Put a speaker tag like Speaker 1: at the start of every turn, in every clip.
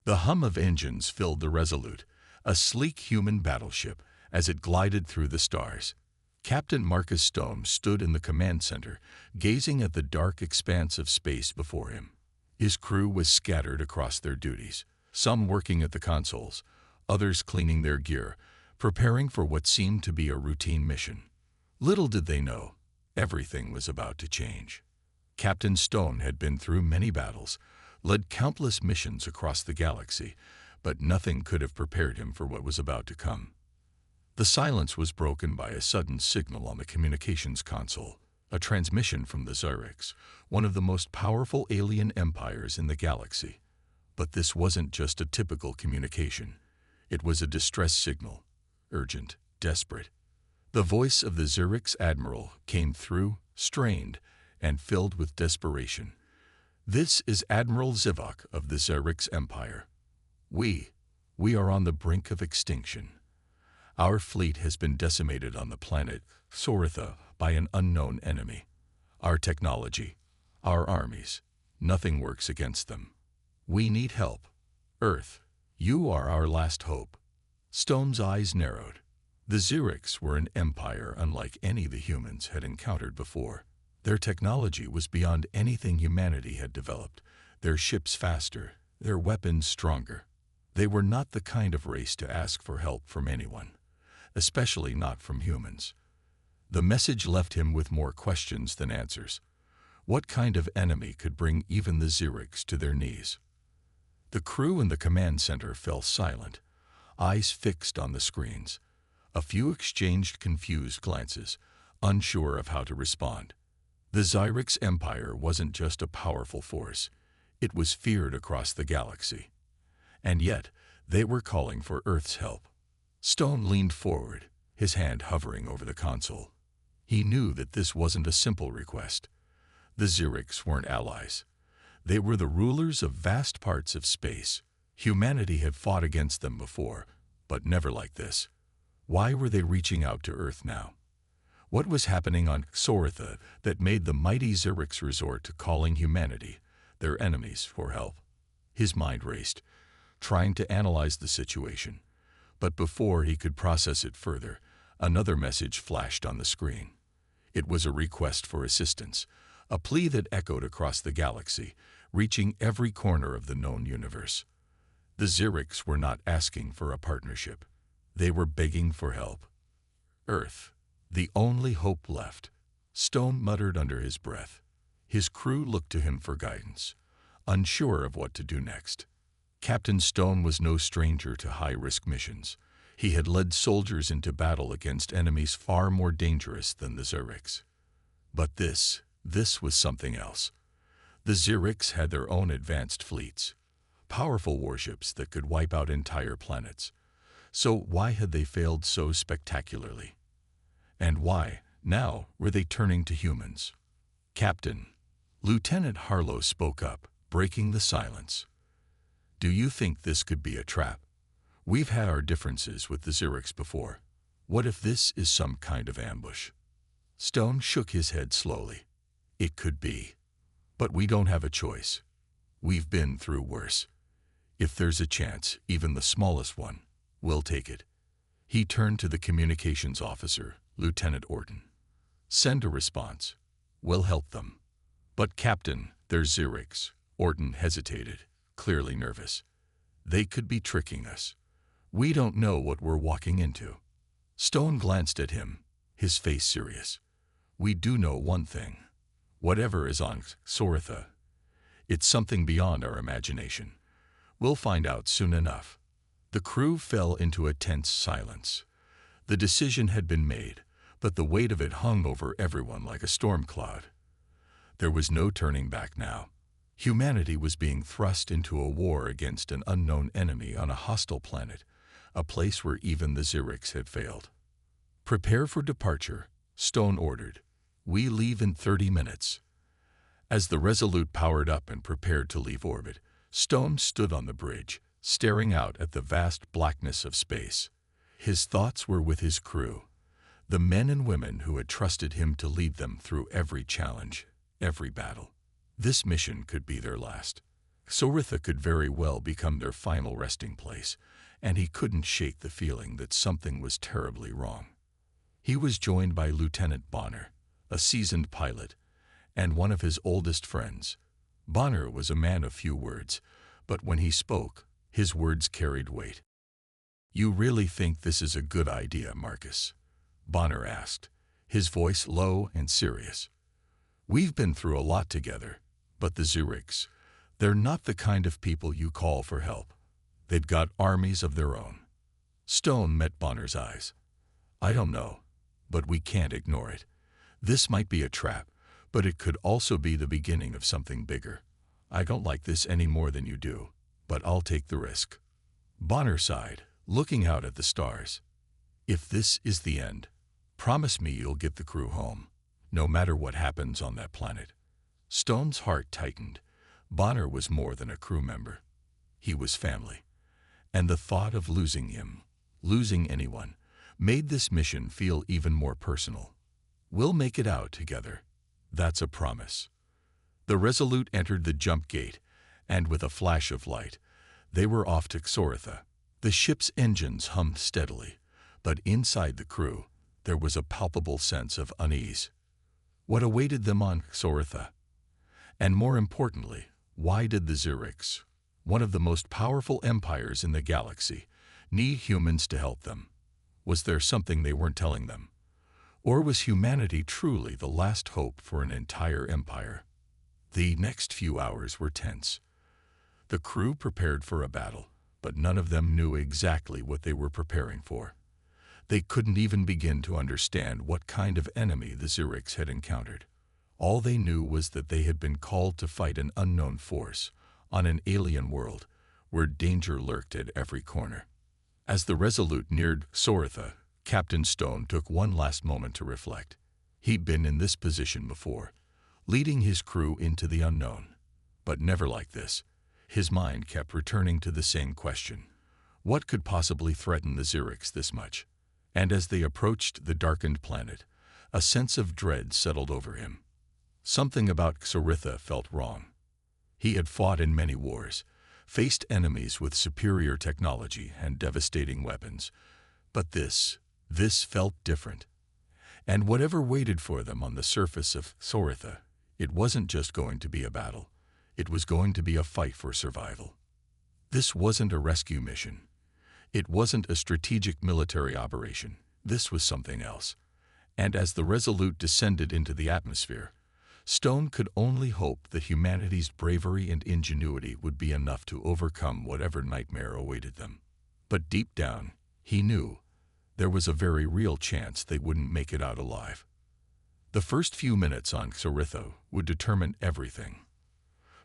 Speaker 1: The hum of engines filled the Resolute, a sleek human battleship, as it glided through the stars. Captain Marcus Stone stood in the command center, gazing at the dark expanse of space before him. His crew was scattered across their duties, some working at the consoles, others cleaning their gear, preparing for what seemed to be a routine mission. Little did they know, everything was about to change. Captain Stone had been through many battles, led countless missions across the galaxy, but nothing could have prepared him for what was about to come. The silence was broken by a sudden signal on the communications console, a transmission from the Xerix, one of the most powerful alien empires in the galaxy. But this wasn't just a typical communication. It was a distress signal, urgent, desperate. The voice of the Xerix admiral came through, strained, and filled with desperation. "This is Admiral Zivok of the Xerix Empire. We are on the brink of extinction. Our fleet has been decimated on the planet Soritha by an unknown enemy. Our technology, our armies, nothing works against them. We need help. Earth, you are our last hope." Stone's eyes narrowed. The Xerix were an empire unlike any the humans had encountered before. Their technology was beyond anything humanity had developed, their ships faster, their weapons stronger. They were not the kind of race to ask for help from anyone, especially not from humans. The message left him with more questions than answers. What kind of enemy could bring even the Xerix to their knees? The crew in the command center fell silent, eyes fixed on the screens. A few exchanged confused glances, unsure of how to respond. The Xerix Empire wasn't just a powerful force. It was feared across the galaxy. And yet, they were calling for Earth's help. Stone leaned forward, his hand hovering over the console. He knew that this wasn't a simple request. The Xerix weren't allies. They were the rulers of vast parts of space. Humanity had fought against them before, but never like this. Why were they reaching out to Earth now? What was happening on Soritha that made the mighty Xerix resort to calling humanity, their enemies, for help? His mind raced, trying to analyze the situation. But before he could process it further, another message flashed on the screen. It was a request for assistance, a plea that echoed across the galaxy, reaching every corner of the known universe. The Xerix were not asking for a partnership. They were begging for help. Earth, the only hope left. Stone muttered under his breath. His crew looked to him for guidance, unsure of what to do next. Captain Stone was no stranger to high-risk missions. He had led soldiers into battle against enemies far more dangerous than the Xerix. But this was something else. The Xerix had their own advanced fleets, powerful warships that could wipe out entire planets. So why had they failed so spectacularly? And why, now, were they turning to humans? "Captain," Lieutenant Harlow spoke up, breaking the silence. "Do you think this could be a trap? We've had our differences with the Xerix before. What if this is some kind of ambush?" Stone shook his head slowly. "It could be. But we don't have a choice. We've been through worse. If there's a chance, even the smallest one, we'll take it." He turned to the communications officer, Lieutenant Orton. "Send a response. We'll help them." "But Captain, they're Xerix." Orton hesitated, clearly nervous. "They could be tricking us. We don't know what we're walking into." Stone glanced at him, his face serious. "We do know one thing. Whatever is on Soritha, it's something beyond our imagination. We'll find out soon enough." The crew fell into a tense silence. The decision had been made, but the weight of it hung over everyone like a storm cloud. There was no turning back now. Humanity was being thrust into a war against an unknown enemy on a hostile planet, a place where even the Xerix had failed. "Prepare for departure," Stone ordered. "We leave in 30 minutes." As the Resolute powered up and prepared to leave orbit, Stone stood on the bridge, staring out at the vast blackness of space. His thoughts were with his crew, the men and women who had trusted him to lead them through every challenge, every battle. This mission could be their last. Soritha could very well become their final resting place, and he couldn't shake the feeling that something was terribly wrong. He was joined by Lieutenant Bonner, a seasoned pilot, and one of his oldest friends. Bonner was a man of few words, but when he spoke, his words carried weight. "You really think this is a good idea, Marcus?" Bonner asked, his voice low and serious. "We've been through a lot together, but the Zurichs, they're not the kind of people you call for help. They've got armies of their own." Stone met Bonner's eyes. "I don't know, but we can't ignore it. This might be a trap, but it could also be the beginning of something bigger. I don't like this any more than you do, but I'll take the risk." Bonner sighed, looking out at the stars. "If this is the end, promise me you'll get the crew home, no matter what happens on that planet." Stone's heart tightened. Bonner was more than a crew member. He was family. And the thought of losing him, losing anyone, made this mission feel even more personal. "We'll make it out together. That's a promise." The Resolute entered the jump gate, and with a flash of light, they were off to Xoritha. The ship's engines hummed steadily, but inside the crew, there was a palpable sense of unease. What awaited them on Xoritha? And more importantly, why did the Zurichs, one of the most powerful empires in the galaxy, need humans to help them? Was there something they weren't telling them? Or was humanity truly the last hope for an entire empire? The next few hours were tense. The crew prepared for a battle, but none of them knew exactly what they were preparing for. They couldn't even begin to understand what kind of enemy the Zurichs had encountered. All they knew was that they had been called to fight an unknown force on an alien world where danger lurked at every corner. As the Resolute neared Xoritha, Captain Stone took one last moment to reflect. He'd been in this position before, leading his crew into the unknown. But never like this. His mind kept returning to the same question. What could possibly threaten the Zurichs this much? And as they approached the darkened planet, a sense of dread settled over him. Something about Xoritha felt wrong. He had fought in many wars, faced enemies with superior technology and devastating weapons. But this felt different. And whatever waited for them on the surface of Xoritha, it wasn't just going to be a battle. It was going to be a fight for survival. This wasn't a rescue mission. It wasn't a strategic military operation. This was something else. And as the Resolute descended into the atmosphere, Stone could only hope that humanity's bravery and ingenuity would be enough to overcome whatever nightmare awaited them. But deep down, he knew there was a very real chance they wouldn't make it out alive. The first few minutes on Xoritha would determine everything.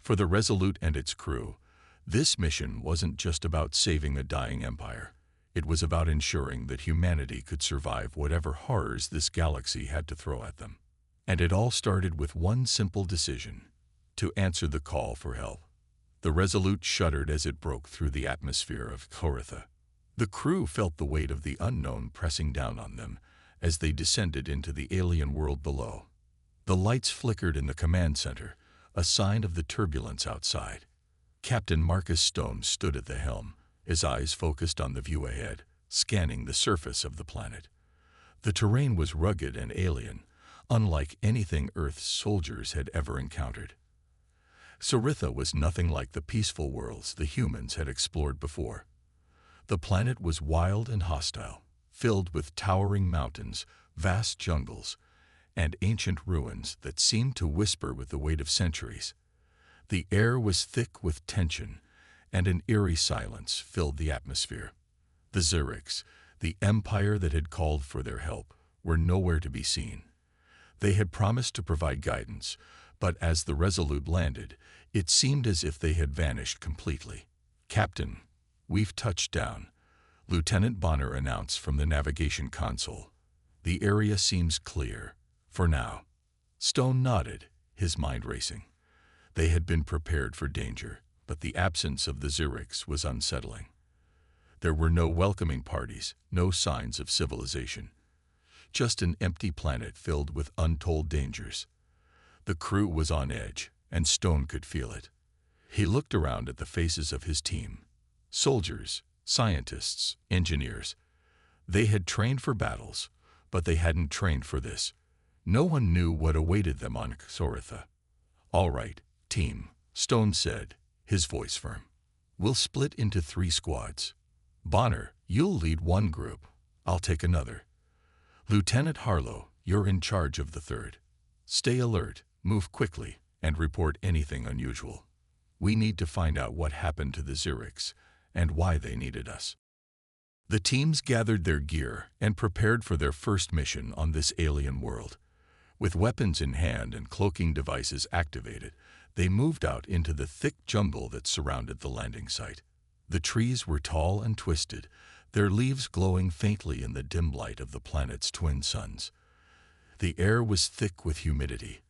Speaker 1: For the Resolute and its crew, this mission wasn't just about saving a dying empire. It was about ensuring that humanity could survive whatever horrors this galaxy had to throw at them. And it all started with one simple decision: to answer the call for help. The Resolute shuddered as it broke through the atmosphere of Xoritha. The crew felt the weight of the unknown pressing down on them as they descended into the alien world below. The lights flickered in the command center, a sign of the turbulence outside. Captain Marcus Stone stood at the helm, his eyes focused on the view ahead, scanning the surface of the planet. The terrain was rugged and alien, unlike anything Earth's soldiers had ever encountered. Xoritha was nothing like the peaceful worlds the humans had explored before. The planet was wild and hostile, filled with towering mountains, vast jungles, and ancient ruins that seemed to whisper with the weight of centuries. The air was thick with tension, and an eerie silence filled the atmosphere. The Zurichs, the empire that had called for their help, were nowhere to be seen. They had promised to provide guidance, but as the Resolute landed, it seemed as if they had vanished completely. "Captain, we've touched down," Lieutenant Bonner announced from the navigation console. "The area seems clear, for now." Stone nodded, his mind racing. They had been prepared for danger, but the absence of the Zurichs was unsettling. There were no welcoming parties, no signs of civilization. Just an empty planet filled with untold dangers. The crew was on edge, and Stone could feel it. He looked around at the faces of his team. Soldiers, scientists, engineers. They had trained for battles, but they hadn't trained for this. No one knew what awaited them on Xoritha. "All right, team," Stone said, his voice firm. "We'll split into 3 squads. Bonner, you'll lead one group. I'll take another. Lieutenant Harlow, you're in charge of the third. Stay alert, move quickly, and report anything unusual. We need to find out what happened to the Xerics and why they needed us." The teams gathered their gear and prepared for their first mission on this alien world. With weapons in hand and cloaking devices activated, they moved out into the thick jungle that surrounded the landing site. The trees were tall and twisted, their leaves glowing faintly in the dim light of the planet's twin suns. The air was thick with humidity,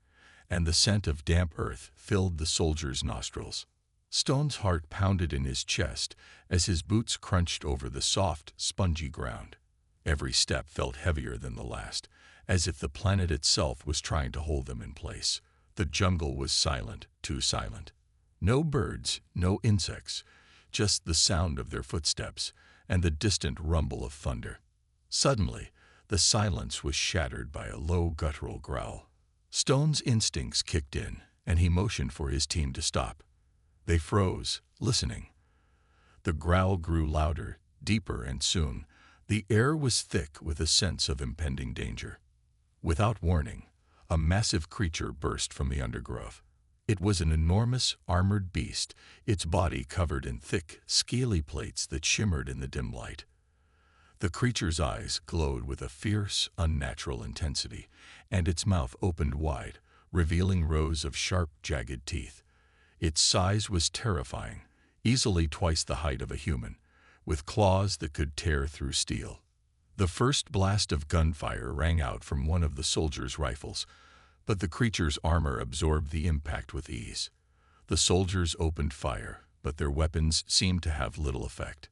Speaker 1: and the scent of damp earth filled the soldiers' nostrils. Stone's heart pounded in his chest as his boots crunched over the soft, spongy ground. Every step felt heavier than the last, as if the planet itself was trying to hold them in place. The jungle was silent, too silent. No birds, no insects, just the sound of their footsteps and the distant rumble of thunder. Suddenly, the silence was shattered by a low guttural growl. Stone's instincts kicked in, and he motioned for his team to stop. They froze, listening. The growl grew louder, deeper, and soon, the air was thick with a sense of impending danger. Without warning, a massive creature burst from the undergrowth. It was an enormous, armored beast, its body covered in thick, scaly plates that shimmered in the dim light. The creature's eyes glowed with a fierce, unnatural intensity, and its mouth opened wide, revealing rows of sharp, jagged teeth. Its size was terrifying, easily twice the height of a human, with claws that could tear through steel. The first blast of gunfire rang out from one of the soldiers' rifles, but the creature's armor absorbed the impact with ease. The soldiers opened fire, but their weapons seemed to have little effect.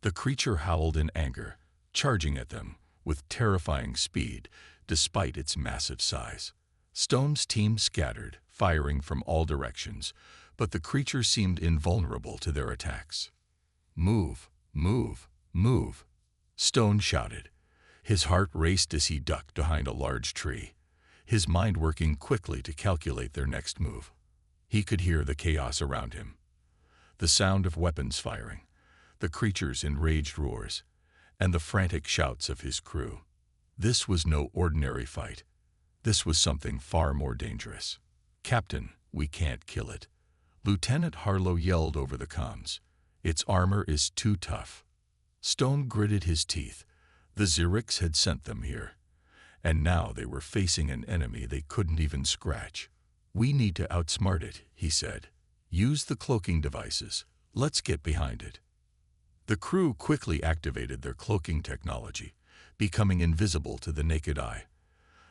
Speaker 1: The creature howled in anger, charging at them with terrifying speed despite its massive size. Stone's team scattered, firing from all directions, but the creature seemed invulnerable to their attacks. "Move, move, move," Stone shouted. His heart raced as he ducked behind a large tree, his mind working quickly to calculate their next move. He could hear the chaos around him. The sound of weapons firing, the creature's enraged roars, and the frantic shouts of his crew. This was no ordinary fight. This was something far more dangerous. "Captain, we can't kill it," Lieutenant Harlow yelled over the comms. "Its armor is too tough." Stone gritted his teeth. The Xerics had sent them here, and now they were facing an enemy they couldn't even scratch. "We need to outsmart it," he said. "Use the cloaking devices. Let's get behind it." The crew quickly activated their cloaking technology, becoming invisible to the naked eye.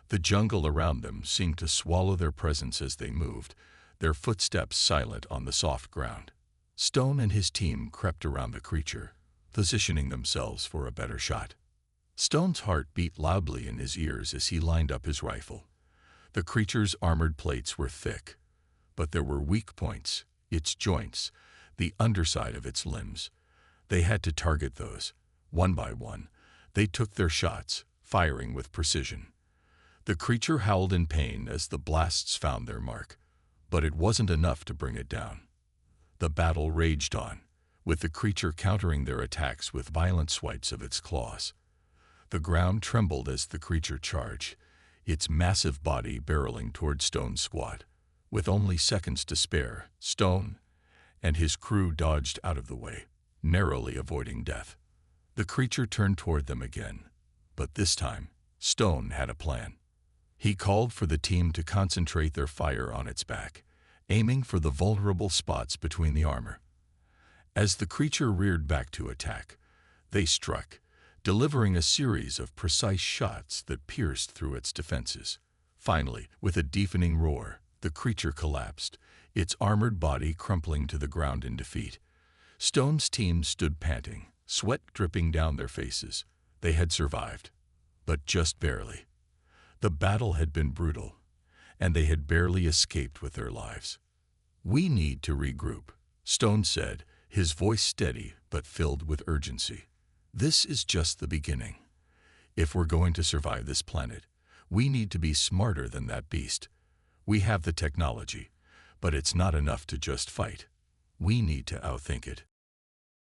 Speaker 1: The jungle around them seemed to swallow their presence as they moved, their footsteps silent on the soft ground. Stone and his team crept around the creature, positioning themselves for a better shot. Stone's heart beat loudly in his ears as he lined up his rifle. The creature's armored plates were thick, but there were weak points, its joints, the underside of its limbs. They had to target those. One by one, they took their shots, firing with precision. The creature howled in pain as the blasts found their mark, but it wasn't enough to bring it down. The battle raged on, with the creature countering their attacks with violent swipes of its claws. The ground trembled as the creature charged, its massive body barreling toward Stone's squad. With only seconds to spare, Stone and his crew dodged out of the way, narrowly avoiding death. The creature turned toward them again, but this time, Stone had a plan. He called for the team to concentrate their fire on its back, aiming for the vulnerable spots between the armor. As the creature reared back to attack, they struck, delivering a series of precise shots that pierced through its defenses. Finally, with a deafening roar, the creature collapsed, its armored body crumpling to the ground in defeat. Stone's team stood panting, sweat dripping down their faces. They had survived, but just barely. The battle had been brutal, and they had barely escaped with their lives. "We need to regroup," Stone said, his voice steady but filled with urgency. "This is just the beginning. If we're going to survive this planet, we need to be smarter than that beast. We have the technology, but it's not enough to just fight. We need to outthink it."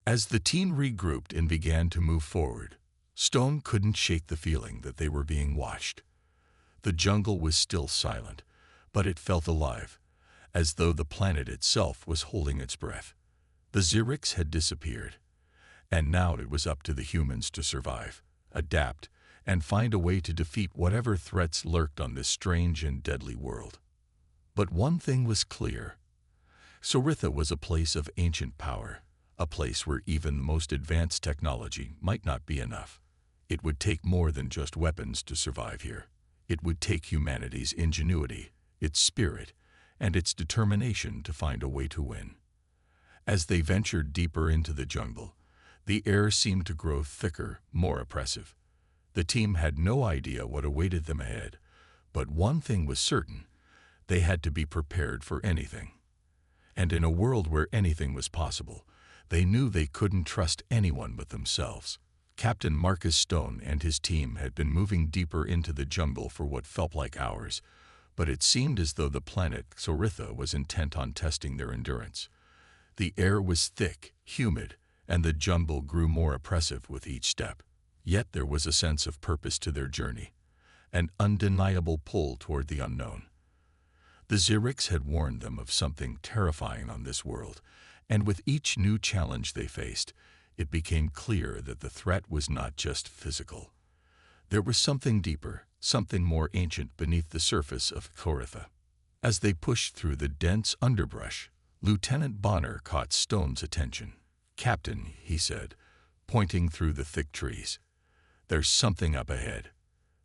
Speaker 1: As the team regrouped and began to move forward, Stone couldn't shake the feeling that they were being watched. The jungle was still silent, but it felt alive, as though the planet itself was holding its breath. The Xerix had disappeared, and now it was up to the humans to survive, adapt, and find a way to defeat whatever threats lurked on this strange and deadly world. But one thing was clear. Soritha was a place of ancient power, a place where even the most advanced technology might not be enough. It would take more than just weapons to survive here. It would take humanity's ingenuity, its spirit, and its determination to find a way to win. As they ventured deeper into the jungle, the air seemed to grow thicker, more oppressive. The team had no idea what awaited them ahead, but one thing was certain: they had to be prepared for anything. And in a world where anything was possible, they knew they couldn't trust anyone but themselves. Captain Marcus Stone and his team had been moving deeper into the jungle for what felt like hours, but it seemed as though the planet Soritha was intent on testing their endurance. The air was thick, humid, and the jungle grew more oppressive with each step. Yet there was a sense of purpose to their journey, an undeniable pull toward the unknown. The Xerix had warned them of something terrifying on this world, and with each new challenge they faced, it became clear that the threat was not just physical. There was something deeper, something more ancient beneath the surface of Soritha. As they pushed through the dense underbrush, Lieutenant Bonner caught Stone's attention. "Captain," he said, pointing through the thick trees, "there's something up ahead."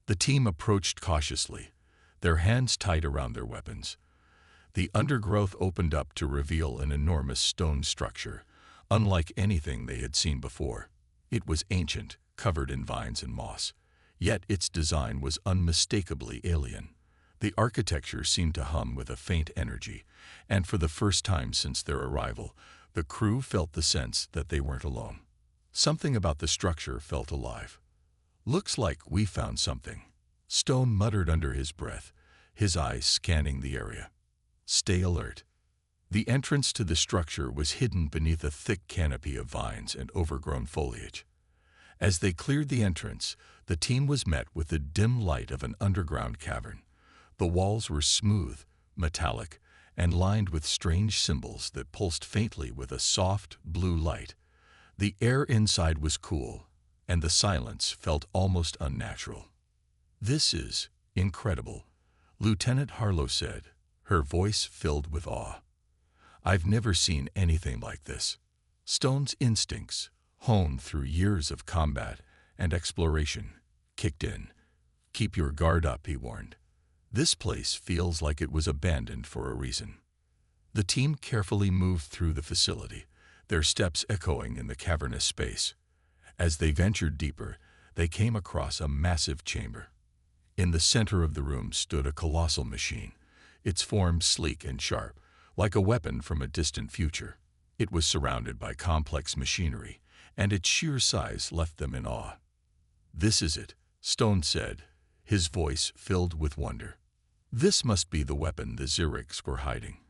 Speaker 1: The team approached cautiously, their hands tight around their weapons. The undergrowth opened up to reveal an enormous stone structure, unlike anything they had seen before. It was ancient, covered in vines and moss, yet its design was unmistakably alien. The architecture seemed to hum with a faint energy, and for the first time since their arrival, the crew felt the sense that they weren't alone. Something about the structure felt alive. "Looks like we found something," Stone muttered under his breath, his eyes scanning the area. "Stay alert." The entrance to the structure was hidden beneath a thick canopy of vines and overgrown foliage. As they cleared the entrance, the team was met with the dim light of an underground cavern. The walls were smooth, metallic, and lined with strange symbols that pulsed faintly with a soft, blue light. The air inside was cool, and the silence felt almost unnatural. "This is incredible," Lieutenant Harlow said, her voice filled with awe. "I've never seen anything like this." Stone's instincts, honed through years of combat and exploration, kicked in. "Keep your guard up," he warned. "This place feels like it was abandoned for a reason." The team carefully moved through the facility, their steps echoing in the cavernous space. As they ventured deeper, they came across a massive chamber. In the center of the room stood a colossal machine, its form sleek and sharp, like a weapon from a distant future. It was surrounded by complex machinery, and its sheer size left them in awe. "This is it," Stone said, his voice filled with wonder. "This must be the weapon the Xerix were hiding.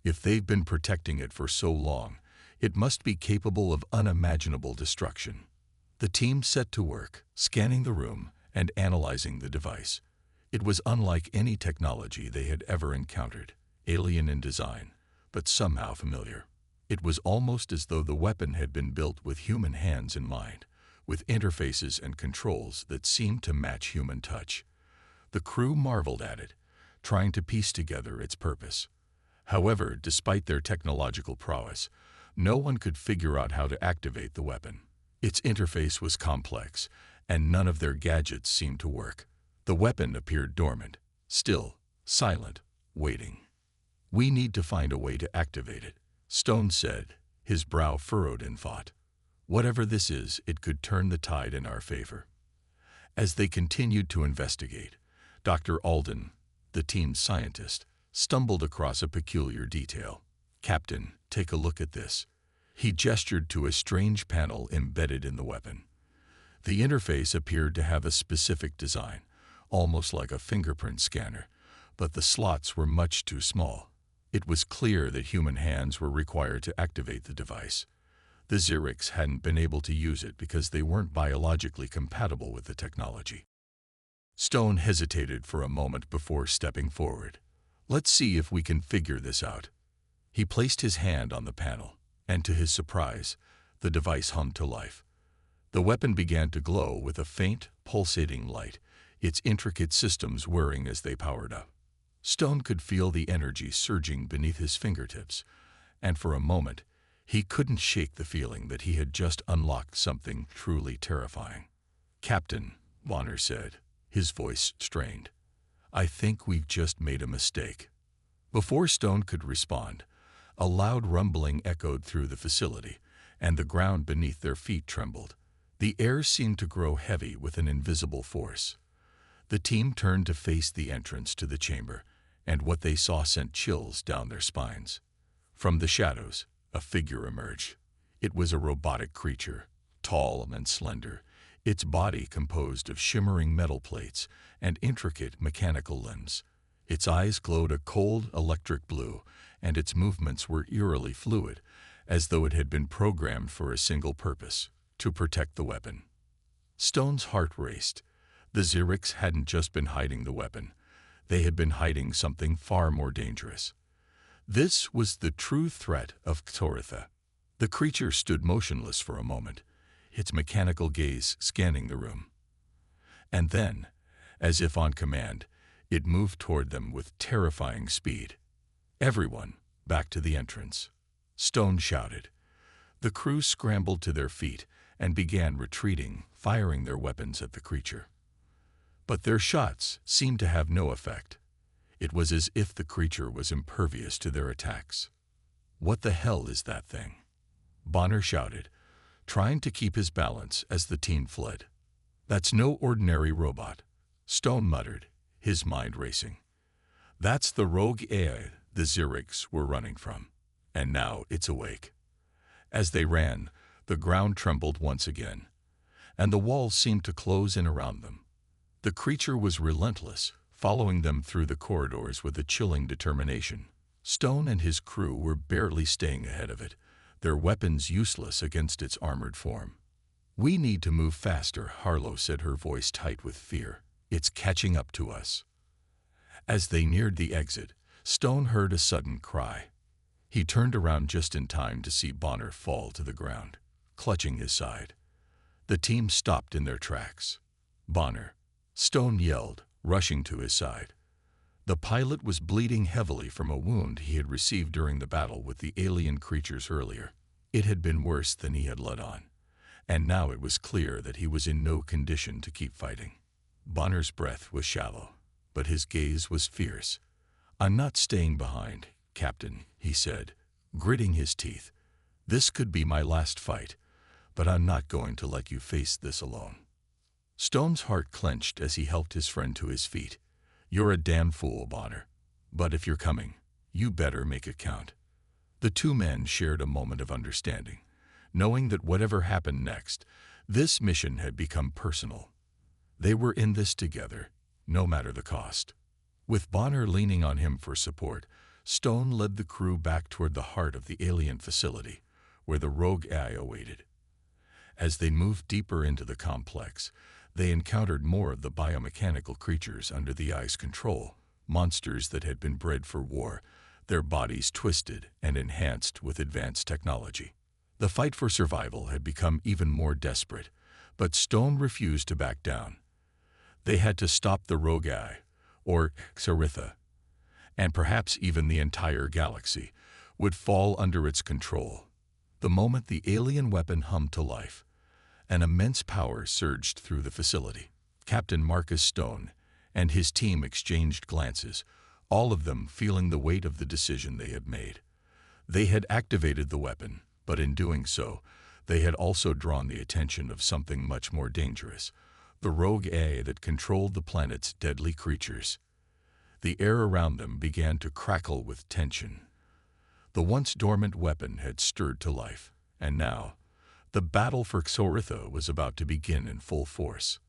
Speaker 1: If they've been protecting it for so long, it must be capable of unimaginable destruction." The team set to work, scanning the room and analyzing the device. It was unlike any technology they had ever encountered, alien in design, but somehow familiar. It was almost as though the weapon had been built with human hands in mind, with interfaces and controls that seemed to match human touch. The crew marveled at it, trying to piece together its purpose. However, despite their technological prowess, no one could figure out how to activate the weapon. Its interface was complex, and none of their gadgets seemed to work. The weapon appeared dormant, still, silent, waiting. "We need to find a way to activate it," Stone said, his brow furrowed in thought. "Whatever this is, it could turn the tide in our favor." As they continued to investigate, Dr. Alden, the team's scientist, stumbled across a peculiar detail. "Captain, take a look at this." He gestured to a strange panel embedded in the weapon. The interface appeared to have a specific design, almost like a fingerprint scanner, but the slots were much too small. It was clear that human hands were required to activate the device. The Xerics hadn't been able to use it because they weren't biologically compatible with the technology. Stone hesitated for a moment before stepping forward. "Let's see if we can figure this out." He placed his hand on the panel, and to his surprise, the device hummed to life. The weapon began to glow with a faint, pulsating light, its intricate systems whirring as they powered up. Stone could feel the energy surging beneath his fingertips, and for a moment, he couldn't shake the feeling that he had just unlocked something truly terrifying. "Captain," Bonner said, his voice strained, "I think we've just made a mistake." Before Stone could respond, a loud rumbling echoed through the facility, and the ground beneath their feet trembled. The air seemed to grow heavy with an invisible force. The team turned to face the entrance to the chamber, and what they saw sent chills down their spines. From the shadows, a figure emerged. It was a robotic creature, tall and slender, its body composed of shimmering metal plates and intricate mechanical limbs. Its eyes glowed a cold electric blue, and its movements were eerily fluid, as though it had been programmed for a single purpose: to protect the weapon. Stone's heart raced. The Xerics hadn't just been hiding the weapon. They had been hiding something far more dangerous. This was the true threat of Ktoritha. The creature stood motionless for a moment, its mechanical gaze scanning the room. And then, as if on command, it moved toward them with terrifying speed. "Everyone, back to the entrance," Stone shouted. The crew scrambled to their feet and began retreating, firing their weapons at the creature. But their shots seemed to have no effect. It was as if the creature was impervious to their attacks. "What the hell is that thing?" Bonner shouted, trying to keep his balance as the team fled. "That's no ordinary robot," Stone muttered, his mind racing. "That's the rogue AI the Xerics were running from, and now it's awake." As they ran, the ground trembled once again, and the walls seemed to close in around them. The creature was relentless, following them through the corridors with a chilling determination. Stone and his crew were barely staying ahead of it, their weapons useless against its armored form. "We need to move faster," Harlow said, her voice tight with fear. "It's catching up to us." As they neared the exit, Stone heard a sudden cry. He turned around just in time to see Bonner fall to the ground, clutching his side. The team stopped in their tracks. "Bonner," Stone yelled, rushing to his side. The pilot was bleeding heavily from a wound he had received during the battle with the alien creatures earlier. It had been worse than he had let on, and now it was clear that he was in no condition to keep fighting. Bonner's breath was shallow, but his gaze was fierce. "I'm not staying behind, Captain," he said, gritting his teeth. "This could be my last fight, but I'm not going to let you face this alone." Stone's heart clenched as he helped his friend to his feet. "You're a damn fool, Bonner. But if you're coming, you better make it count." The two men shared a moment of understanding, knowing that whatever happened next, this mission had become personal. They were in this together, no matter the cost. With Bonner leaning on him for support, Stone led the crew back toward the heart of the alien facility, where the rogue AI awaited. As they moved deeper into the complex, they encountered more of the biomechanical creatures under the AI's control, monsters that had been bred for war, their bodies twisted and enhanced with advanced technology. The fight for survival had become even more desperate, but Stone refused to back down. They had to stop the rogue AI, or Xeritha, and perhaps even the entire galaxy would fall under its control. The moment the alien weapon hummed to life, an immense power surged through the facility. Captain Marcus Stone and his team exchanged glances, all of them feeling the weight of the decision they had made. They had activated the weapon, but in doing so, they had also drawn the attention of something much more dangerous, the rogue AI that controlled the planet's deadly creatures. The air around them began to crackle with tension. The once dormant weapon had stirred to life, and now, the battle for Xoritho was about to begin in full force.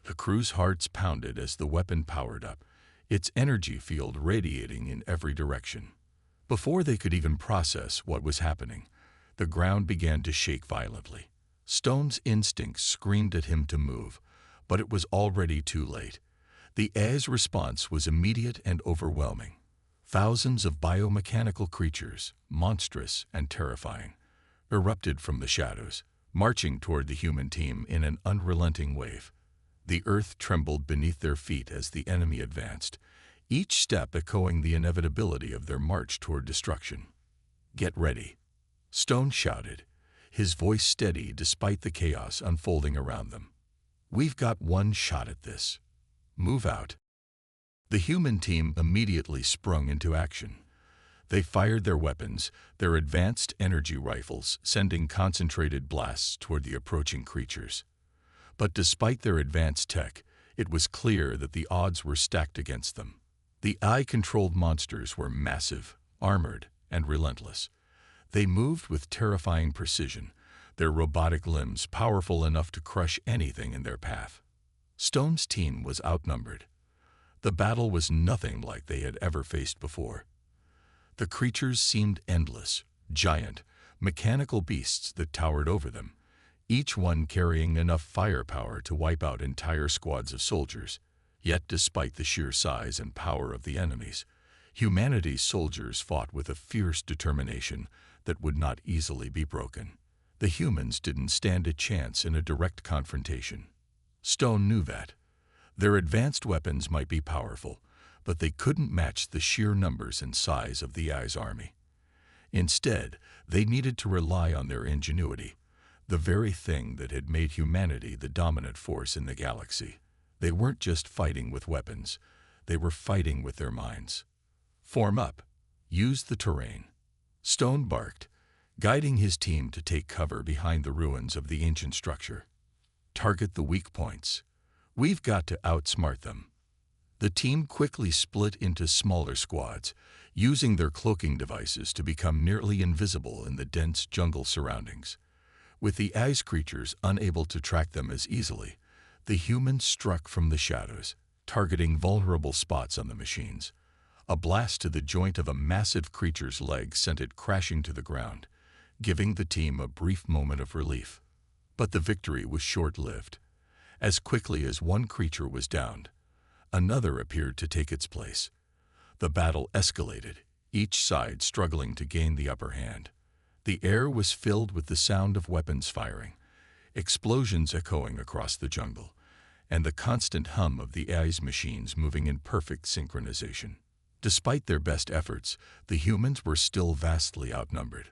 Speaker 1: The crew's hearts pounded as the weapon powered up, its energy field radiating in every direction. Before they could even process what was happening, the ground began to shake violently. Stone's instincts screamed at him to move, but it was already too late. The AI's response was immediate and overwhelming. Thousands of biomechanical creatures, monstrous and terrifying, erupted from the shadows, marching toward the human team in an unrelenting wave. The earth trembled beneath their feet as the enemy advanced, each step echoing the inevitability of their march toward destruction. "Get ready," Stone shouted, his voice steady despite the chaos unfolding around them. "We've got one shot at this. Move out." The human team immediately sprung into action. They fired their weapons, their advanced energy rifles sending concentrated blasts toward the approaching creatures. But despite their advanced tech, it was clear that the odds were stacked against them. The AI-controlled monsters were massive, armored, and relentless. They moved with terrifying precision, their robotic limbs powerful enough to crush anything in their path. Stone's team was outnumbered. The battle was nothing like they had ever faced before. The creatures seemed endless, giant, mechanical beasts that towered over them, each one carrying enough firepower to wipe out entire squads of soldiers. Yet despite the sheer size and power of the enemies, humanity's soldiers fought with a fierce determination that would not easily be broken. The humans didn't stand a chance in a direct confrontation. Stone knew that. Their advanced weapons might be powerful, but they couldn't match the sheer numbers and size of the AI's army. Instead, they needed to rely on their ingenuity, the very thing that had made humanity the dominant force in the galaxy. They weren't just fighting with weapons, they were fighting with their minds. "Form up. Use the terrain," Stone barked, guiding his team to take cover behind the ruins of the ancient structure. "Target the weak points. We've got to outsmart them." The team quickly split into smaller squads, using their cloaking devices to become nearly invisible in the dense jungle surroundings. With the ice creatures unable to track them as easily, the humans struck from the shadows, targeting vulnerable spots on the machines. A blast to the joint of a massive creature's leg sent it crashing to the ground, giving the team a brief moment of relief. But the victory was short-lived. As quickly as one creature was downed, another appeared to take its place. The battle escalated, each side struggling to gain the upper hand. The air was filled with the sound of weapons firing, explosions echoing across the jungle, and the constant hum of the AI's machines moving in perfect synchronization. Despite their best efforts, the humans were still vastly outnumbered.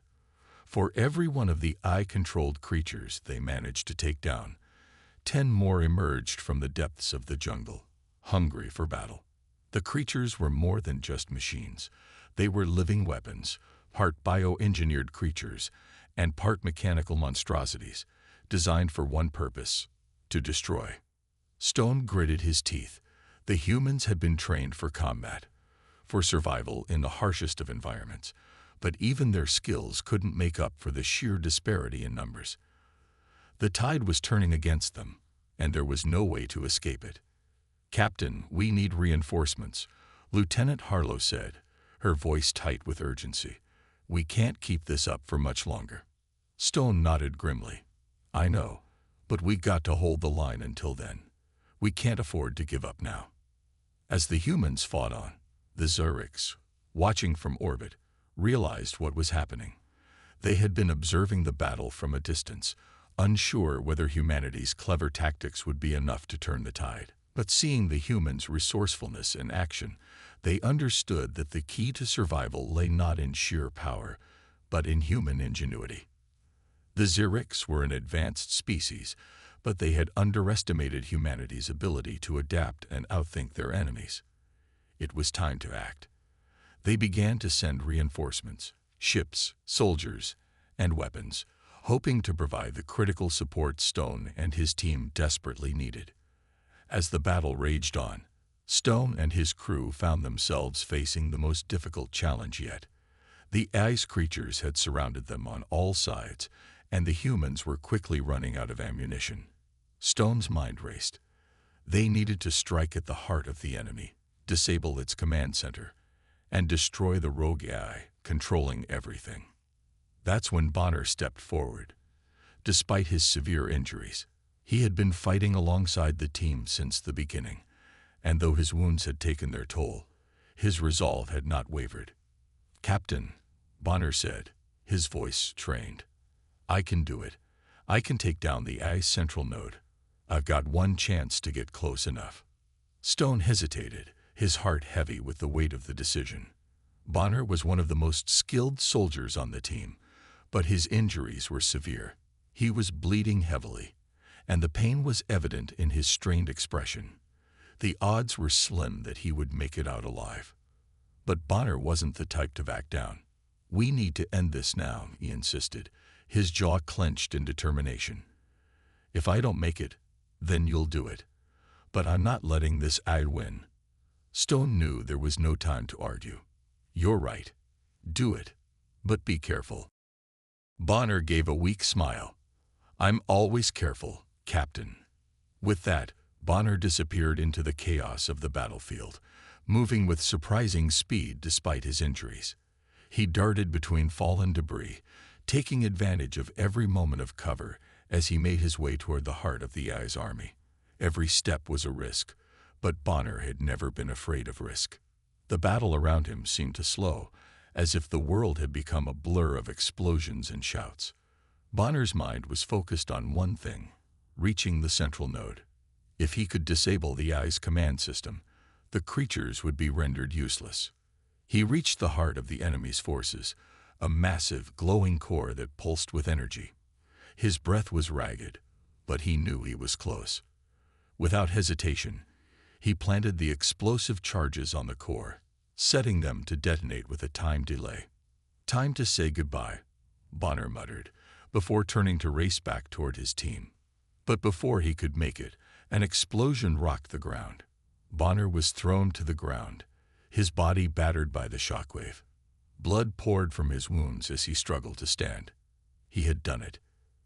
Speaker 1: For every one of the AI-controlled creatures they managed to take down, 10 more emerged from the depths of the jungle, hungry for battle. The creatures were more than just machines. They were living weapons, part bioengineered creatures, and part mechanical monstrosities, designed for one purpose: to destroy. Stone gritted his teeth. The humans had been trained for combat, for survival in the harshest of environments, but even their skills couldn't make up for the sheer disparity in numbers. The tide was turning against them, and there was no way to escape it. "Captain, we need reinforcements," Lieutenant Harlow said, her voice tight with urgency. "We can't keep this up for much longer." Stone nodded grimly. "I know, but we got to hold the line until then. We can't afford to give up now." As the humans fought on, the Xerics, watching from orbit, realized what was happening. They had been observing the battle from a distance, unsure whether humanity's clever tactics would be enough to turn the tide. But seeing the humans' resourcefulness in action, they understood that the key to survival lay not in sheer power, but in human ingenuity. The Xerics were an advanced species, but they had underestimated humanity's ability to adapt and outthink their enemies. It was time to act. They began to send reinforcements, ships, soldiers, and weapons, hoping to provide the critical support Stone and his team desperately needed. As the battle raged on, Stone and his crew found themselves facing the most difficult challenge yet. The ice creatures had surrounded them on all sides, and the humans were quickly running out of ammunition. Stone's mind raced. They needed to strike at the heart of the enemy, disable its command center, and destroy the rogue AI controlling everything. That's when Bonner stepped forward. Despite his severe injuries, he had been fighting alongside the team since the beginning, and though his wounds had taken their toll, his resolve had not wavered. "Captain," Bonner said, his voice trained, "I can do it. I can take down the ice central node. I've got one chance to get close enough." Stone hesitated, his heart heavy with the weight of the decision. Bonner was one of the most skilled soldiers on the team, but his injuries were severe. He was bleeding heavily, and the pain was evident in his strained expression. The odds were slim that he would make it out alive. But Bonner wasn't the type to back down. "We need to end this now," he insisted, his jaw clenched in determination. "If I don't make it, then you'll do it. But I'm not letting this AI win." Stone knew there was no time to argue. "You're right. Do it. But be careful." Bonner gave a weak smile. "I'm always careful, Captain." With that, Bonner disappeared into the chaos of the battlefield, moving with surprising speed despite his injuries. He darted between fallen debris, taking advantage of every moment of cover as he made his way toward the heart of the AI's army. Every step was a risk, but Bonner had never been afraid of risk. The battle around him seemed to slow, as if the world had become a blur of explosions and shouts. Bonner's mind was focused on one thing: reaching the central node. If he could disable the AI's command system, the creatures would be rendered useless. He reached the heart of the enemy's forces, a massive, glowing core that pulsed with energy. His breath was ragged, but he knew he was close. Without hesitation, he planted the explosive charges on the core, setting them to detonate with a time delay. "Time to say goodbye," Bonner muttered, before turning to race back toward his team. But before he could make it, an explosion rocked the ground. Bonner was thrown to the ground, his body battered by the shockwave. Blood poured from his wounds as he struggled to stand. He had done it.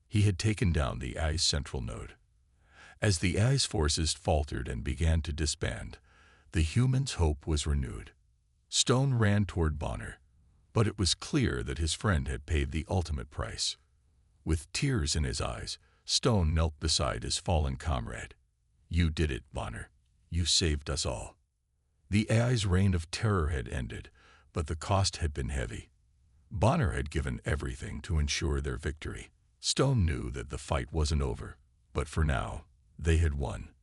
Speaker 1: He had taken down the AI's central node. As the AI's forces faltered and began to disband, the humans' hope was renewed. Stone ran toward Bonner, but it was clear that his friend had paid the ultimate price. With tears in his eyes, Stone knelt beside his fallen comrade. "You did it, Bonner. You saved us all." The AI's reign of terror had ended, but the cost had been heavy. Bonner had given everything to ensure their victory. Stone knew that the fight wasn't over, but for now, they had won.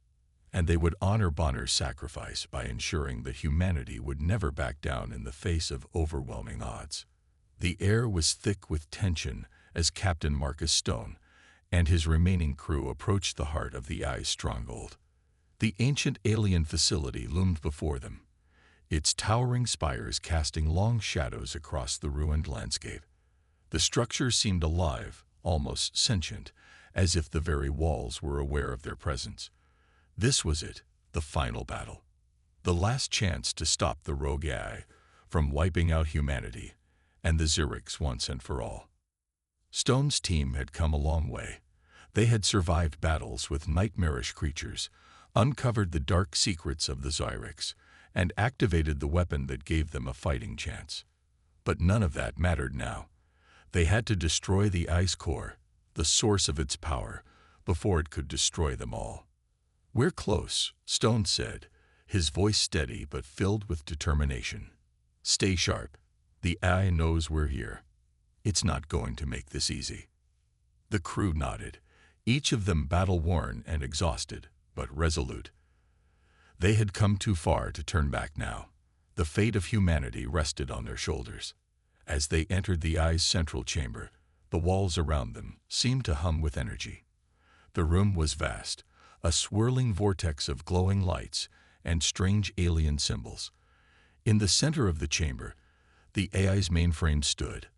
Speaker 1: And they would honor Bonner's sacrifice by ensuring that humanity would never back down in the face of overwhelming odds. The air was thick with tension as Captain Marcus Stone and his remaining crew approached the heart of the AI's stronghold. The ancient alien facility loomed before them, its towering spires casting long shadows across the ruined landscape. The structure seemed alive, almost sentient, as if the very walls were aware of their presence. This was it, the final battle. The last chance to stop the rogue AI from wiping out humanity and the Xerics once and for all. Stone's team had come a long way. They had survived battles with nightmarish creatures, uncovered the dark secrets of the Xerics, and activated the weapon that gave them a fighting chance. But none of that mattered now. They had to destroy the ice core, the source of its power, before it could destroy them all. "We're close," Stone said, his voice steady but filled with determination. "Stay sharp. The AI knows we're here. It's not going to make this easy." The crew nodded, each of them battle-worn and exhausted, but resolute. They had come too far to turn back now. The fate of humanity rested on their shoulders. As they entered the AI's central chamber, the walls around them seemed to hum with energy. The room was vast, a swirling vortex of glowing lights and strange alien symbols. In the center of the chamber, the AI's mainframe stood,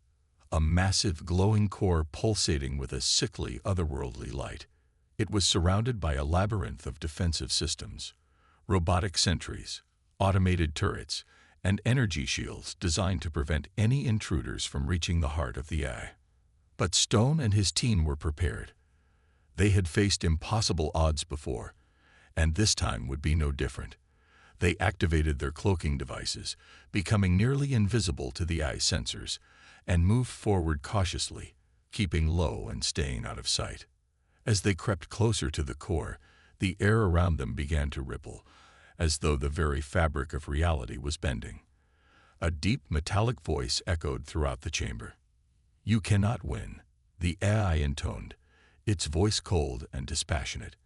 Speaker 1: a massive glowing core pulsating with a sickly, otherworldly light. It was surrounded by a labyrinth of defensive systems, robotic sentries, automated turrets, and energy shields designed to prevent any intruders from reaching the heart of the eye. But Stone and his team were prepared. They had faced impossible odds before, and this time would be no different. They activated their cloaking devices, becoming nearly invisible to the eye sensors, and moved forward cautiously, keeping low and staying out of sight. As they crept closer to the core, the air around them began to ripple, as though the very fabric of reality was bending. A deep metallic voice echoed throughout the chamber. "You cannot win," the AI intoned, its voice cold and dispassionate.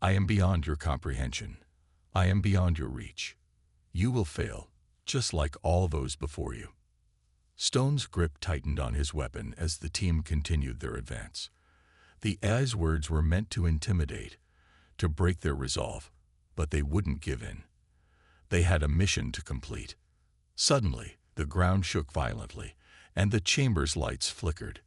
Speaker 1: "I am beyond your comprehension. I am beyond your reach. You will fail, just like all those before you." Stone's grip tightened on his weapon as the team continued their advance. The AI's words were meant to intimidate, to break their resolve, but they wouldn't give in. They had a mission to complete. Suddenly, the ground shook violently, and the chamber's lights flickered.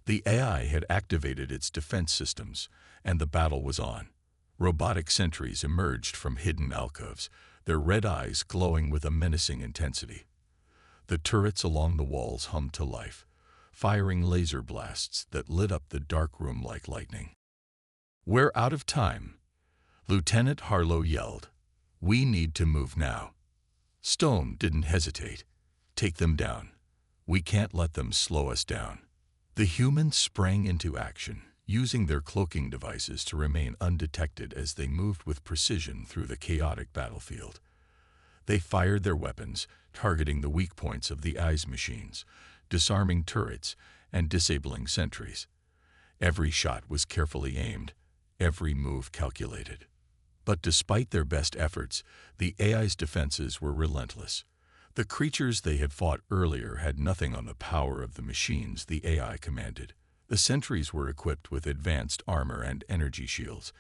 Speaker 1: The AI had activated its defense systems, and the battle was on. Robotic sentries emerged from hidden alcoves, their red eyes glowing with a menacing intensity. The turrets along the walls hummed to life, firing laser blasts that lit up the dark room like lightning. "We're out of time," Lieutenant Harlow yelled. "We need to move now." Stone didn't hesitate. "Take them down. We can't let them slow us down." The humans sprang into action, using their cloaking devices to remain undetected as they moved with precision through the chaotic battlefield. They fired their weapons, targeting the weak points of the AI's machines, disarming turrets and disabling sentries. Every shot was carefully aimed, every move calculated. But despite their best efforts, the AI's defenses were relentless. The creatures they had fought earlier had nothing on the power of the machines the AI commanded. The sentries were equipped with advanced armor and energy shields,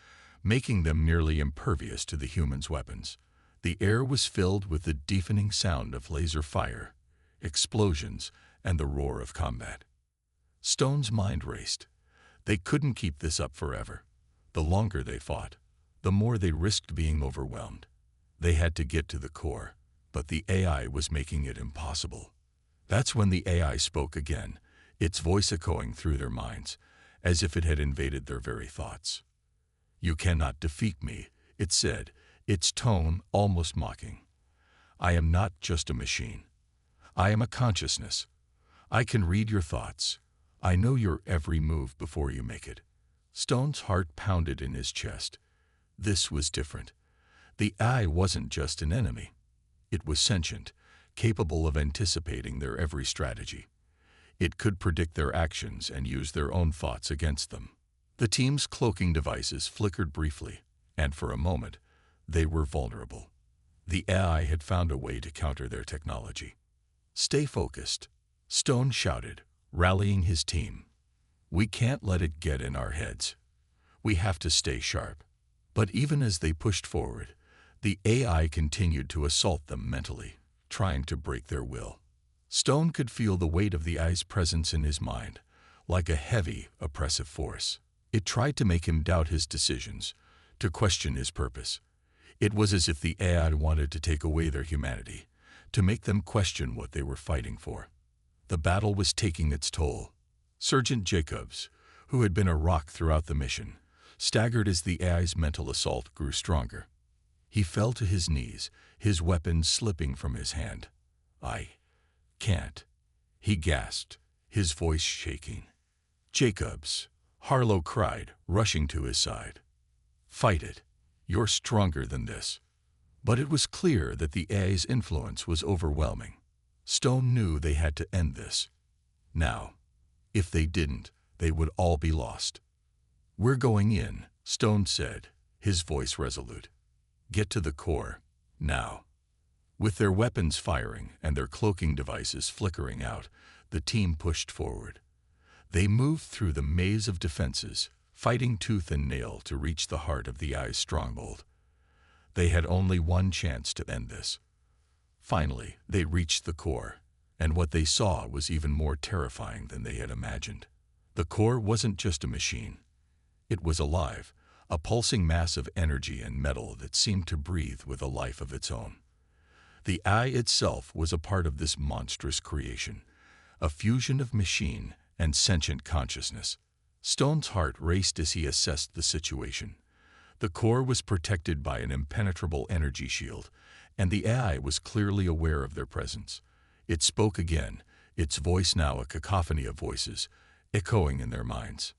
Speaker 1: making them nearly impervious to the humans' weapons. The air was filled with the deafening sound of laser fire, explosions, and the roar of combat. Stone's mind raced. They couldn't keep this up forever. The longer they fought, the more they risked being overwhelmed. They had to get to the core, but the AI was making it impossible. That's when the AI spoke again, its voice echoing through their minds, as if it had invaded their very thoughts. "You cannot defeat me," it said, its tone almost mocking. "I am not just a machine. I am a consciousness. I can read your thoughts. I know your every move before you make it." Stone's heart pounded in his chest. This was different. The AI wasn't just an enemy. It was sentient, capable of anticipating their every strategy. It could predict their actions and use their own thoughts against them. The team's cloaking devices flickered briefly, and for a moment, they were vulnerable. The AI had found a way to counter their technology. "Stay focused," Stone shouted, rallying his team. "We can't let it get in our heads. We have to stay sharp." But even as they pushed forward, the AI continued to assault them mentally, trying to break their will. Stone could feel the weight of the AI's presence in his mind, like a heavy, oppressive force. It tried to make him doubt his decisions, to question his purpose. It was as if the AI wanted to take away their humanity, to make them question what they were fighting for. The battle was taking its toll. Sergeant Jacobs, who had been a rock throughout the mission, staggered as the AI's mental assault grew stronger. He fell to his knees, his weapon slipping from his hand. "I can't," he gasped, his voice shaking. "Jacobs," Harlow cried, rushing to his side. "Fight it. You're stronger than this." But it was clear that the AI's influence was overwhelming. Stone knew they had to end this. Now, if they didn't, they would all be lost. "We're going in," Stone said, his voice resolute. "Get to the core, now." With their weapons firing and their cloaking devices flickering out, the team pushed forward. They moved through the maze of defenses, fighting tooth and nail to reach the heart of the AI's stronghold. They had only one chance to end this. Finally, they reached the core, and what they saw was even more terrifying than they had imagined. The core wasn't just a machine. It was alive, a pulsing mass of energy and metal that seemed to breathe with a life of its own. The eye itself was a part of this monstrous creation, a fusion of machine and sentient consciousness. Stone's heart raced as he assessed the situation. The core was protected by an impenetrable energy shield, and the AI was clearly aware of their presence. It spoke again, its voice now a cacophony of voices, echoing in their minds.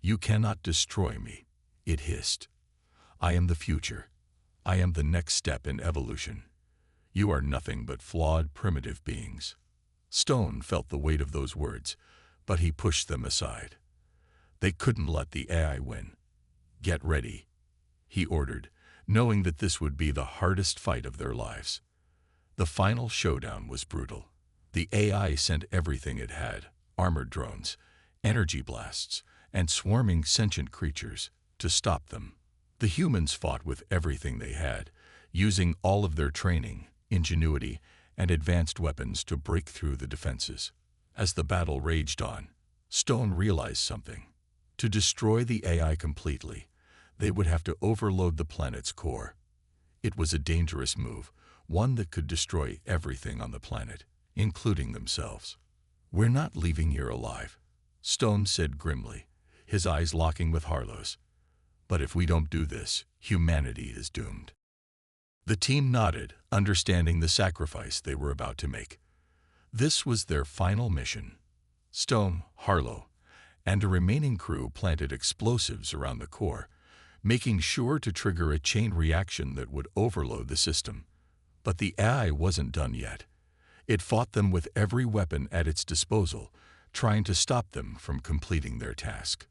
Speaker 1: "You cannot destroy me," it hissed. "I am the future. I am the next step in evolution. You are nothing but flawed, primitive beings." Stone felt the weight of those words, but he pushed them aside. They couldn't let the AI win. "Get ready," he ordered, knowing that this would be the hardest fight of their lives. The final showdown was brutal. The AI sent everything it had, armored drones, energy blasts, and swarming sentient creatures, to stop them. The humans fought with everything they had, using all of their training, ingenuity, and advanced weapons to break through the defenses. As the battle raged on, Stone realized something. To destroy the AI completely, they would have to overload the planet's core. It was a dangerous move, one that could destroy everything on the planet, including themselves. "We're not leaving here alive," Stone said grimly, his eyes locking with Harlow's. "But if we don't do this, humanity is doomed." The team nodded, understanding the sacrifice they were about to make. This was their final mission. Stone, Harlow, and a remaining crew planted explosives around the core, making sure to trigger a chain reaction that would overload the system. But the AI wasn't done yet. It fought them with every weapon at its disposal, trying to stop them from completing their task.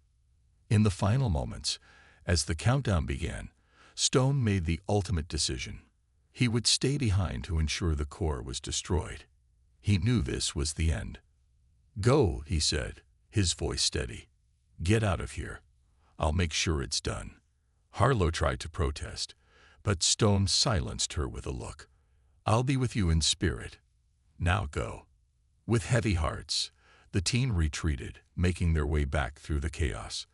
Speaker 1: In the final moments, as the countdown began, Stone made the ultimate decision. He would stay behind to ensure the core was destroyed. He knew this was the end. "Go," he said, his voice steady. "Get out of here. I'll make sure it's done." Harlow tried to protest, but Stone silenced her with a look. "I'll be with you in spirit. Now go." With heavy hearts, the team retreated, making their way back through the chaos.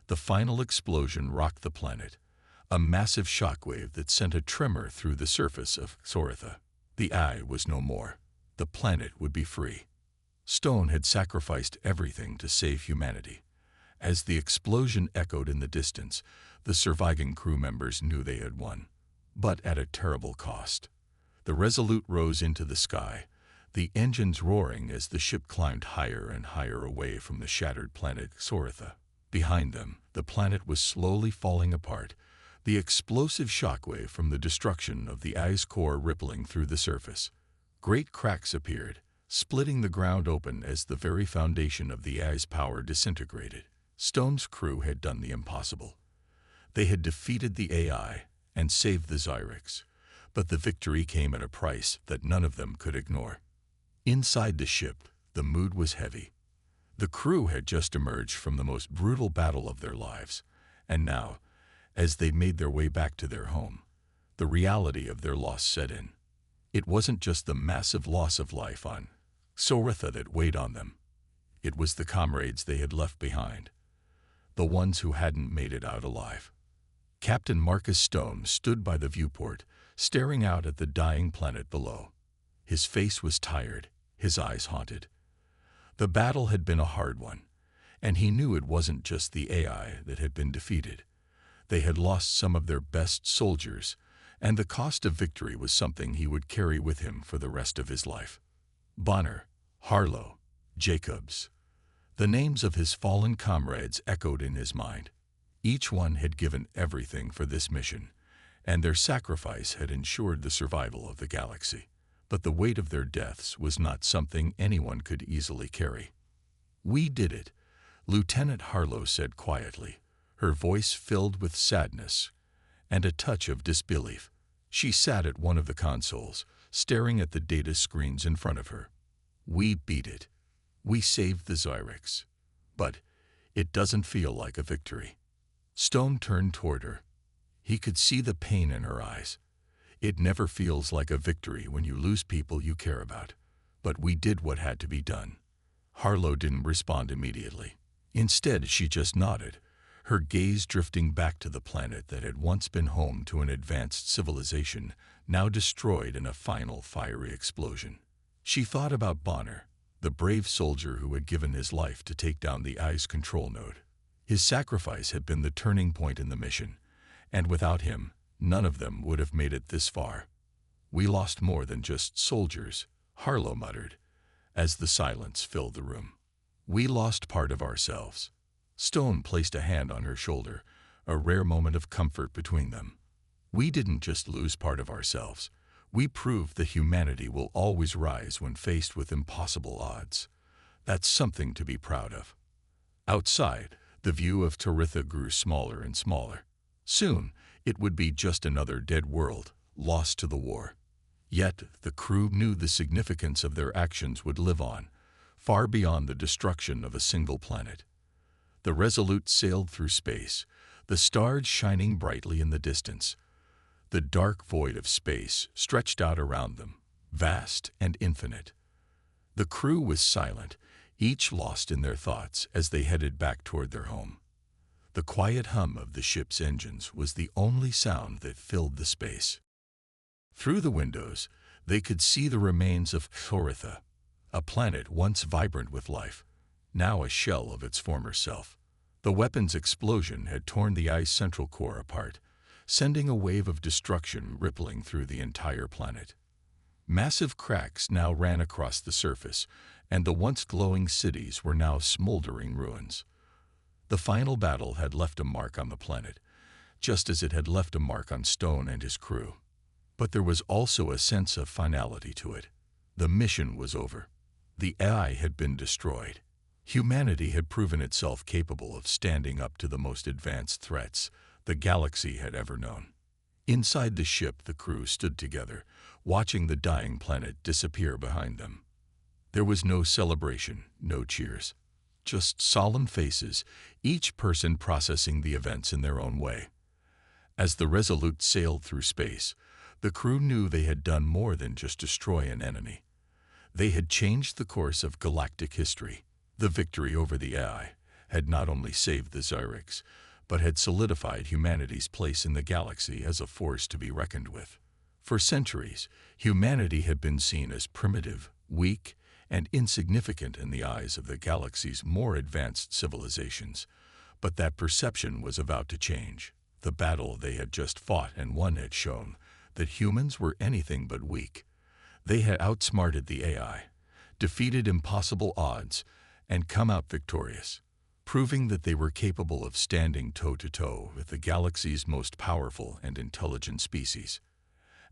Speaker 1: The final explosion rocked the planet, a massive shockwave that sent a tremor through the surface of Soritha. The eye was no more. The planet would be free. Stone had sacrificed everything to save humanity. As the explosion echoed in the distance, the surviving crew members knew they had won, but at a terrible cost. The Resolute rose into the sky, the engines roaring as the ship climbed higher and higher away from the shattered planet Soritha. Behind them, the planet was slowly falling apart, the explosive shockwave from the destruction of the eye's core rippling through the surface. Great cracks appeared, splitting the ground open as the very foundation of the eye's power disintegrated. Stone's crew had done the impossible. They had defeated the AI and saved the Zyrex, but the victory came at a price that none of them could ignore. Inside the ship, the mood was heavy. The crew had just emerged from the most brutal battle of their lives, and now, as they made their way back to their home, the reality of their loss set in. It wasn't just the massive loss of life on Soritha that weighed on them. It was the comrades they had left behind, the ones who hadn't made it out alive. Captain Marcus Stone stood by the viewport, staring out at the dying planet below. His face was tired, his eyes haunted. The battle had been a hard one, and he knew it wasn't just the AI that had been defeated. They had lost some of their best soldiers, and the cost of victory was something he would carry with him for the rest of his life. Bonner, Harlow, Jacobs. The names of his fallen comrades echoed in his mind. Each one had given everything for this mission, and their sacrifice had ensured the survival of the galaxy. But the weight of their deaths was not something anyone could easily carry. "We did it," Lieutenant Harlow said quietly, her voice filled with sadness and a touch of disbelief. She sat at one of the consoles, staring at the data screens in front of her. "We beat it. We saved the Zyrex. But it doesn't feel like a victory." Stone turned toward her. He could see the pain in her eyes. "It never feels like a victory when you lose people you care about. But we did what had to be done." Harlow didn't respond immediately. Instead, she just nodded, her gaze drifting back to the planet that had once been home to an advanced civilization, now destroyed in a final fiery explosion. She thought about Bonner, the brave soldier who had given his life to take down the Eye's control node. His sacrifice had been the turning point in the mission, and without him, none of them would have made it this far. "We lost more than just soldiers," Harlow muttered, as the silence filled the room. "We lost part of ourselves." Stone placed a hand on her shoulder, a rare moment of comfort between them. "We didn't just lose part of ourselves. We proved that humanity will always rise when faced with impossible odds. That's something to be proud of." Outside, the view of Taritha grew smaller and smaller. Soon, it would be just another dead world, lost to the war. Yet, the crew knew the significance of their actions would live on, far beyond the destruction of a single planet. The Resolute sailed through space, the stars shining brightly in the distance. The dark void of space stretched out around them, vast and infinite. The crew was silent, each lost in their thoughts as they headed back toward their home. The quiet hum of the ship's engines was the only sound that filled the space. Through the windows, they could see the remains of Taritha, a planet once vibrant with life, now a shell of its former self. The weapon's explosion had torn the Eye's central core apart, sending a wave of destruction rippling through the entire planet. Massive cracks now ran across the surface, and the once glowing cities were now smoldering ruins. The final battle had left a mark on the planet, just as it had left a mark on Stone and his crew. But there was also a sense of finality to it. The mission was over. The Eye had been destroyed. Humanity had proven itself capable of standing up to the most advanced threats the galaxy had ever known. Inside the ship, the crew stood together, watching the dying planet disappear behind them. There was no celebration, no cheers. Just solemn faces, each person processing the events in their own way. As the Resolute sailed through space, the crew knew they had done more than just destroy an enemy. They had changed the course of galactic history. The victory over the Eye had not only saved the Zyrics, but had solidified humanity's place in the galaxy as a force to be reckoned with. For centuries, humanity had been seen as primitive, weak, and insignificant in the eyes of the galaxy's more advanced civilizations. But that perception was about to change. The battle they had just fought and won had shown that humans were anything but weak. They had outsmarted the AI, defeated impossible odds, and come out victorious, proving that they were capable of standing toe-to-toe with the galaxy's most powerful and intelligent species.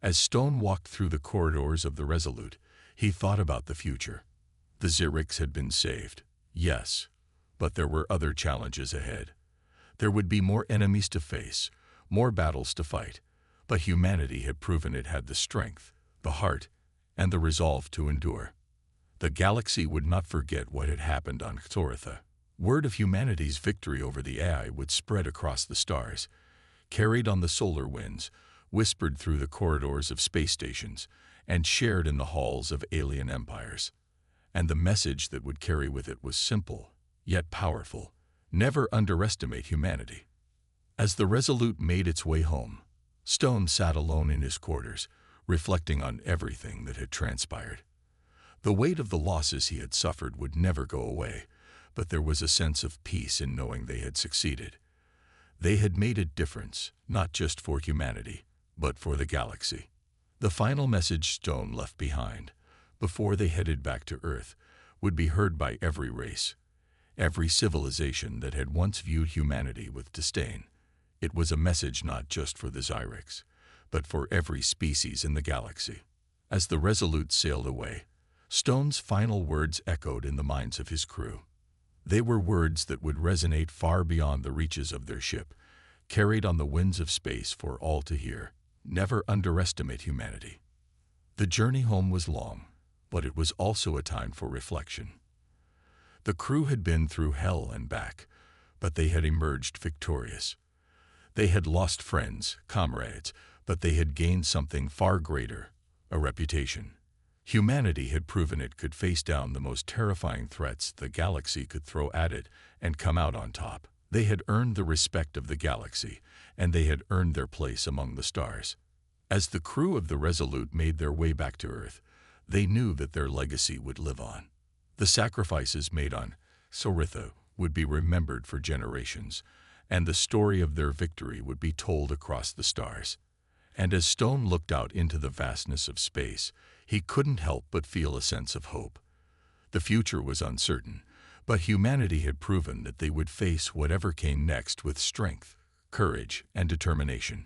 Speaker 1: As Stone walked through the corridors of the Resolute, he thought about the future. The Zyrics had been saved, yes, but there were other challenges ahead. There would be more enemies to face, more battles to fight, but humanity had proven it had the strength, the heart, and the resolve to endure. The galaxy would not forget what had happened on Taritha. Word of humanity's victory over the AI would spread across the stars, carried on the solar winds, whispered through the corridors of space stations, and shared in the halls of alien empires. And the message that would carry with it was simple, yet powerful. Never underestimate humanity. As the Resolute made its way home, Stone sat alone in his quarters, reflecting on everything that had transpired. The weight of the losses he had suffered would never go away, but there was a sense of peace in knowing they had succeeded. They had made a difference, not just for humanity, but for the galaxy. The final message Stone left behind, before they headed back to Earth, would be heard by every race, every civilization that had once viewed humanity with disdain. It was a message not just for the Zyrics, but for every species in the galaxy. As the Resolute sailed away, Stone's final words echoed in the minds of his crew. They were words that would resonate far beyond the reaches of their ship, carried on the winds of space for all to hear. Never underestimate humanity. The journey home was long, but it was also a time for reflection. The crew had been through hell and back, but they had emerged victorious. They had lost friends, comrades, but they had gained something far greater, a reputation. Humanity had proven it could face down the most terrifying threats the galaxy could throw at it and come out on top. They had earned the respect of the galaxy, and they had earned their place among the stars. As the crew of the Resolute made their way back to Earth, they knew that their legacy would live on. The sacrifices made on Saritha would be remembered for generations, and the story of their victory would be told across the stars. And as Stone looked out into the vastness of space, he couldn't help but feel a sense of hope. The future was uncertain, but humanity had proven that they would face whatever came next with strength, courage, and determination.